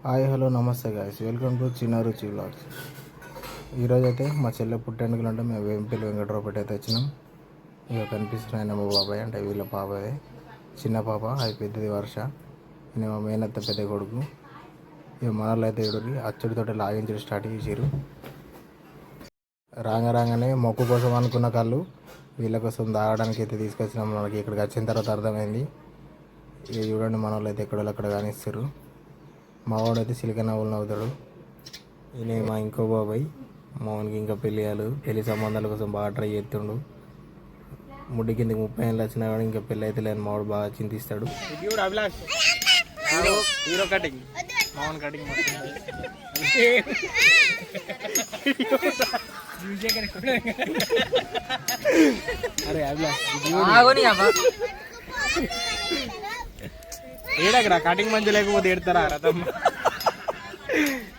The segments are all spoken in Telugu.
హాయ్ హలో నమస్తే గాయస్, వెల్కమ్ టు చిన్న రుచి వ్లాగ్స్. ఈరోజు అయితే మా చెల్లె పుట్టెండుకలు అంటే మేము వేంపల్లి వెంకటరావుపేట అయితే వచ్చినాం. ఇక కనిపిస్తున్న ఆయన మా బాబాయ్ అంటే వీళ్ళ బాబాయ్, చిన్న పాప, అది పెద్దది వర్ష. నేను మా మేనత్త పెద్ద కొడుకు. ఇక మనలో అయితే ఎడురి అచ్చడితోటి లాగించడం స్టార్ట్ చేసారు. రాగానే మొక్కు కోసం అనుకున్న కళ్ళు వీళ్ళ కోసం తాగడానికి అయితే తీసుకొచ్చినాం. మనకి ఇక్కడికి వచ్చిన తర్వాత అర్థమైంది. ఇక చూడండి మన వాళ్ళు అయితే ఎక్కడో కానిస్తారు. మా వాడైతే సిలిక నవ్వులు నవ్వుతాడు. ఈయన మా ఇంకో బాబాయ్, మామూలుగా ఇంకా పెళ్లి సంబంధాల కోసం బాగా ట్రై చేస్తుండు. ముడ్డి కిందకి 30 ఏళ్ళు వచ్చినా కానీ ఇంకా పెళ్ళి అయితే లేని మావాడు బాగా చింతిస్తాడు. అరే ఏడకరా కటింగ్ మంచి లేకపోతే ఏడతారా రథం?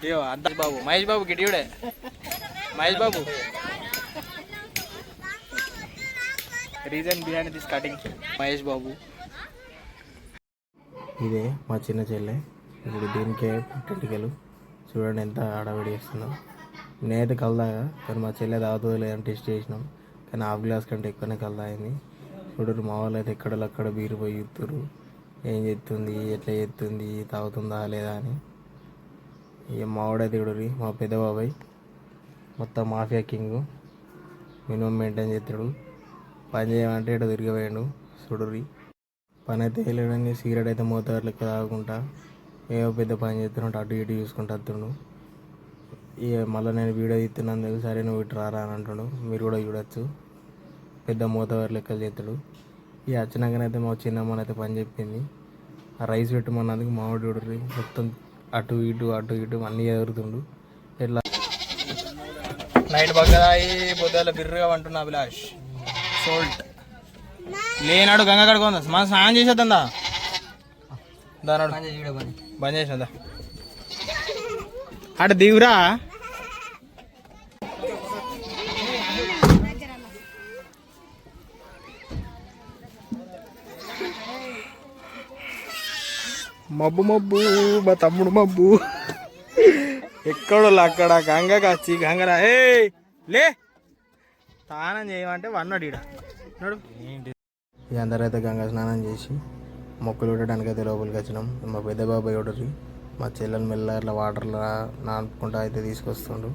అయ్యో అంత బాబు, మహేష్ బాబు గిడియుడే, Mahesh Babu reason behind this cutting Mahesh Babu. ఇదే మా చిన్న చెల్లె. ఇప్పుడు దీనికే పుట్టెంటికలు చూడండి ఎంత ఆడవిడి చేస్తున్నాం. నేనైతే కలదాగా, కానీ మా చెల్లె తాగుతుందో లేదని టెస్ట్ చేసినాం. కానీ హాఫ్ గ్లాస్ కంటే ఎక్కువనే కలదాయింది. చూడరు మా వాళ్ళు అయితే ఎక్కడక్కడ బీరు పోయి ఇస్తారు. ఏం చేస్తుంది, ఎట్లా చేస్తుంది, తాగుతుందా లేదా అని. ఇక మావాడైతే చూడరి మా పెద్ద బాబాయ్ మొత్తం మాఫియా కింగ్, మినిమం మెయింటైన్ చేస్తాడు. పని చేయమంటే ఇటు తిరిగిపోయాడు. చూడరి పని అయితే వెళ్ళడానికి సిగరెట్ అయితే మోతారు లెక్క తాగుకుంటా ఏవో పెద్ద పని చేస్తున్నట్టు అటు ఇటు చూసుకుంటూ వస్తుండు. ఇక మళ్ళీ నేను వీడియో తీస్తున్నాను తెలుసు, సరే నువ్వు ఇటు రారా అని అంటాడు. మీరు కూడా చూడొచ్చు, పెద్ద మోతారు లెక్కలు చేస్తాడు. ఈ వచ్చినాకనైతే మా చిన్నమ్మనైతే పని చెప్పింది. ఆ రైస్ పెట్టమన్నందుకు మామిడి చూడరి మొత్తం అటు ఇటు అన్నీ ఎదురుతుండు. ఎట్లా నైట్ బగ్గదాయి పొద్దుల బిర్రుగా అంటున్నా అభిలాష్. సోల్ట్ లేనాడు గంగ కడుకుందా, మన స్నానం చేసేద్దా దానాడు బంద్ చేసినదా అటు దిగురా. మబ్బు మా తమ్ముడు మబ్బు ఎక్కడో అక్కడ గంగ కచ్చి గంగరా ఏ లే స్నానం చేయమంటే వన్నాడు ఈడ నడు. ఇక అందరైతే గంగ స్నానం చేసి మొక్కలు పెట్టడానికి అయితే లోపలికి వచ్చినాం. మా పెద్ద బాబాయ్ ఒకటి మా చెల్లెలు మెల్ల ఇట్లా వాటర్లో నానుకుంటా అయితే తీసుకొస్తుండు.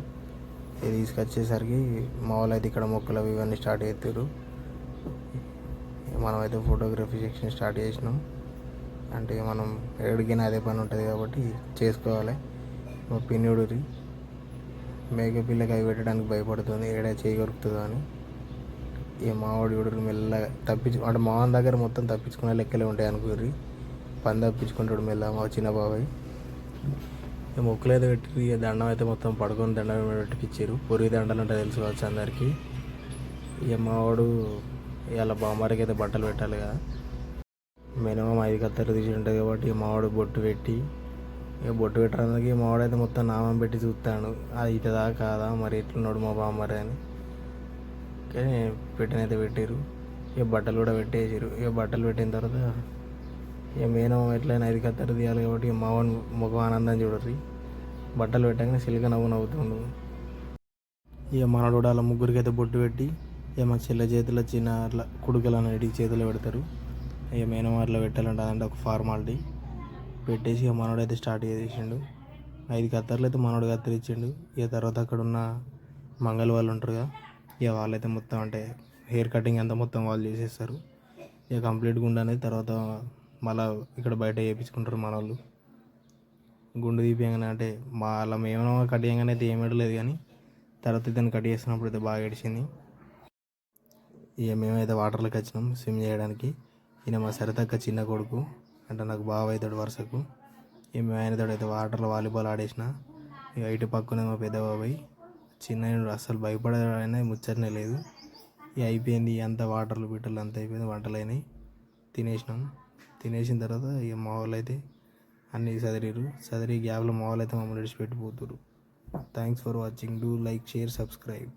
ఇది తీసుకొచ్చేసరికి మా వాళ్ళు అయితే ఇక్కడ మొక్కలు అవి ఇవన్నీ స్టార్ట్ చేస్తారు. మనమైతే ఫోటోగ్రఫీ సెక్షన్ స్టార్ట్ చేసినాం. అంటే మనం ఎడిగిన అదే పని ఉంటుంది కాబట్టి చేసుకోవాలి. మా పిన్నుడికి మేకపిల్లకి అవి పెట్టడానికి భయపడుతుంది, ఏడా చేయి కొరుకుతుందో అని. ఇక మావాడు మెల్లగా అంటే మావన్ దగ్గర మొత్తం తప్పించుకునే లెక్కలే ఉంటాయి అనుకోర్రి. పని తప్పించుకుంటాడు మెల్ల మా చిన్న బాబాయ్. ఇక మొక్కలు అయితే పెట్టి ఇక దండం అయితే మొత్తం పడుకొని దండం పెట్టిపించారు. పొరి దండలు అంటే తెలుసు కావచ్చు అందరికీ. ఇక మావాడు ఇలా బామ్మరికి అయితే బట్టలు పెట్టాలి కదా, మినిమం 5 కత్తెలు తీసి ఉంటుంది కాబట్టి మావాడు బొట్టు పెట్టి, ఇక బొట్టు పెట్టడానికి మావాడైతే మొత్తం నామం పెట్టి చూస్తాడు. అది ఇటదా కాదా మరి ఎట్లున్నాడు మా బామ్మరి అని. కానీ పెట్టినైతే పెట్టారు. ఇక బట్టలు కూడా పెట్టేసారు. ఇక బట్టలు పెట్టిన తర్వాత ఇక మినిమం ఎట్లయినా 5 కత్తెలు తీయాలి కాబట్టి మావన్ ముఖం ఆనందం చూడరు. బట్టలు పెట్టగానే సిలిక నవ్వుతుండు. ఇక మనోడు కూడా అలా ముగ్గురికి అయితే బొట్టు పెట్టి ఇక మా చెల్లె చేతిలో చిన్న అట్లా కుడుకలు అనేటివి చేతిలో పెడతారు. ఇక మేనమార్లో పెట్టాలంటే అదంటే ఒక ఫార్మాలిటీ పెట్టేసి ఇక మనోడైతే స్టార్ట్ చేసిండు. 5 కత్తెరలు అయితే మనోడు కత్తిరించిండు. ఇక తర్వాత అక్కడ ఉన్న మంగళ వాళ్ళు ఉంటారు కదా, ఇక వాళ్ళైతే మొత్తం అంటే హెయిర్ కటింగ్ అంతా మొత్తం వాళ్ళు చేసేస్తారు. ఇక కంప్లీట్గా ఉండనేది తర్వాత మళ్ళీ ఇక్కడ బయట చేయించుకుంటారు మన వాళ్ళు. గుండు తీపియంగానే అంటే అలా మేమో కట్ చేయగానే అయితే ఏం ఏడలేదు, కానీ తర్వాత ఇతను కట్ చేస్తున్నప్పుడు అయితే బాగా ఏడిచింది. ఇక మేమైతే వాటర్లోకి వచ్చినాం స్విమ్ చేయడానికి. ఈయన మా సరితక్క చిన్న కొడుకు, అంటే నాకు బావ అవుతాడు వరుసకు. ఇక మేము ఆయనతో అయితే వాటర్లో వాలీబాల్ ఆడేసిన. ఇక ఇటు పక్కనే మా పెద్ద బాబాయ్ చిన్న అస్సలు భయపడేనే ముచ్చటనే లేదు. ఇక అయిపోయింది అంతా వాటర్లు బిట్టలు అంతా అయిపోయింది, వంటలు అయినాయి, తినేసినాం. తినేసిన తర్వాత ఇక మా వాళ్ళు అయితే అన్నీ చదిరి గ్యాప్లో మా వాళ్ళు అయితే మమ్మల్ని విడిచిపెట్టిపోతున్నారు. Thanks for watching. Do like, share, subscribe.